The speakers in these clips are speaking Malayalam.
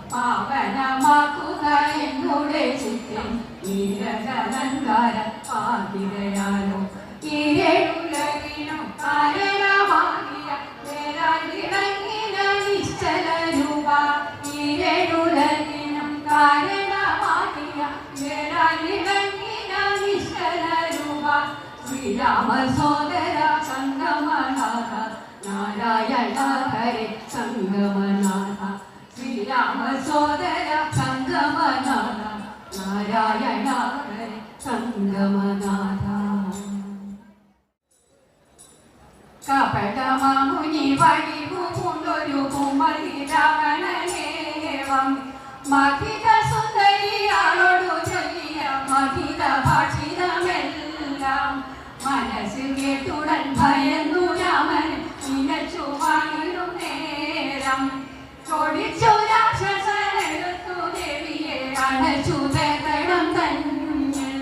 പാവനമാക്കുക എന്നോട് ചിത്തം നീരജ അലങ്കാര ആതിരയാലോ ഈരേഴുലകിനും കാരണമാകിയ വേരാളിടങ്ങിന നിശ്ചല രൂപ ഈരേഴുലകിനും കാരണമാകിയ വേരാളിടങ്ങിന നിശ്ചല രൂപ ശ്രീരാമ സോദര സംഗമനാഥ നാരായണ ഹരേ സംഗമനാഥ ശ്രീരാമ സോദര സംഗമനാഥ നാരായണ ഹരേ സംഗമനാഥ കപടമാമുനി വടിവു പൂണ്ടൊരു കുമരി രാവണനേവം മഹിത സുന്ദരിയാളോടു ചൊല്ലിയ മഹിത ഭാഷിതമെല്ലാം മനസ്സിൽ കേട്ടുടൻ ഭയന്നു രാമൻ നിലച്ചു വാണിടും നേരം ചോടിച്ചു രാക്ഷസനെടുത്തു ദേവിയെ അണച്ചു വേഗണം തന്നിൽ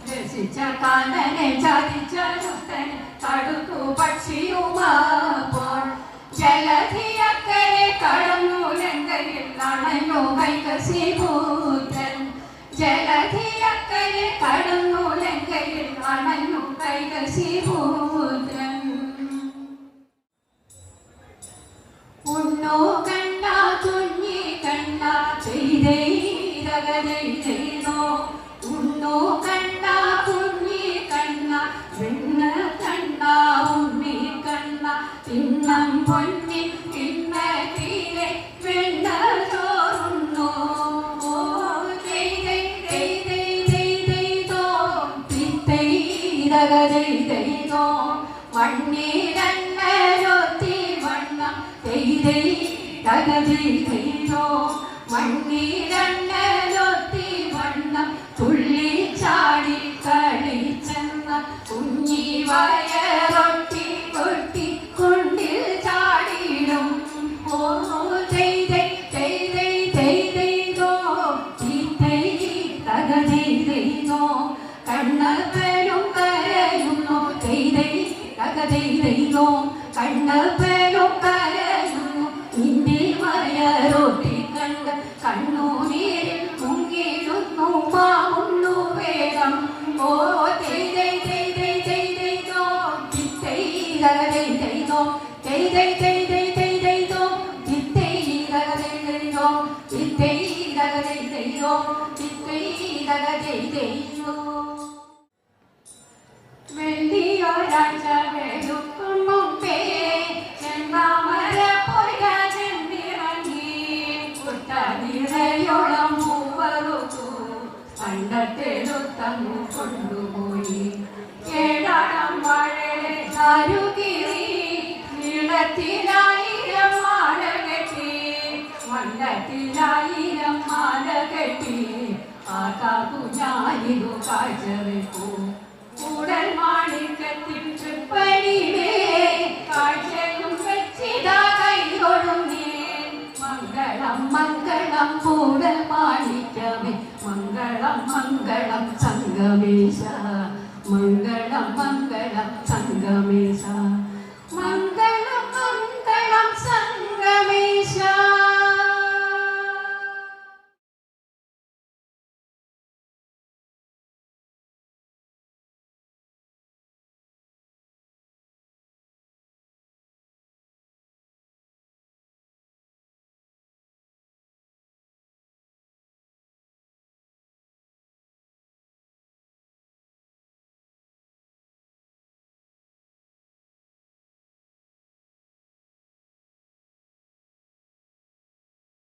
രസിച്ച കാനനെ ചതിച്ച ദുഷ്ടൻ കടുത്തു പക്ഷിയുമാപ്പോൾ ജലധിയക്കരെ കടന്നു ലങ്കയിൽ അണഞ്ഞു കൈകസിഭൂതൻ ജലധിയക്കരെ കടന്നു ലങ്കയിൽ അണഞ്ഞു കൈകസിഭൂതൻ ഉണ്ണോ കണ്ട കുഞ്ഞി കണ്ട ചെയ്തോ ഉണ്ണോ കണ്ട കുഞ്ഞി കണ്ട വെണ്ണ കണ്ട ഉണ്ണി കണ്ട തിന്നം പൊന്നി തിന്ന തീരെ വെണ്ണ ചോറുണ്ണോ ചെയ്തോ മണ്ണീരണ്ണൊത്തി വണ്ണം ചെയ്തോ മണ്ണീരണ്ണൊത്തി വണ്ണം തുള്ളി ചാടി കളിച്ചെന്ന കുഞ്ഞി വയറൊട്ടി കൊട്ടി കൊണ്ടിൽ ചാടിയിടും ഓ ചെയ്തോ ചെയ്തോ കണ്ണപ്പനും കരയുന്നു ചെയ്തോ കണ്ണപ്പനും കരയുന്നു നിന്റെ വയറൊട്ടി കണ്ട് കണ്ണൂരിൽ മുങ്ങിടുന്നു മാമുന്നു വേഗം ഓ ചെയ്തോ ചെയ്തോ വെള്ളിയൊരാഴ്ച വെളുക്കും മുമ്പേ ചെന്താമര പൊയ്ക ചെന്നിറങ്ങി കുട്ടനിറയോളം മൂവറുത്തു കണ്ടെടുത്തങ്ങു കൊണ്ടുപോയി ഏഴാടം വാഴലെ ചാരുകിറി നീളത്തിലായിരം മാല കെട്ടി വണ്ണത്തിലായിരം മാല കെട്ടി ആ കാക്കു ഞാനിതു കാഴ്ച വെക്കൂ കൂടൽ മാണിക്കത്തിൽ തൃപ്പടിയിലേ കാഴ്ചയും വെച്ചിതാ കൈകൊടുന്നേ മംഗളം മംഗളം കൂടൽ മാണിക്കമേ മംഗളം മംഗളം സംഗമേശ മംഗളം മംഗളം സംഗമേശ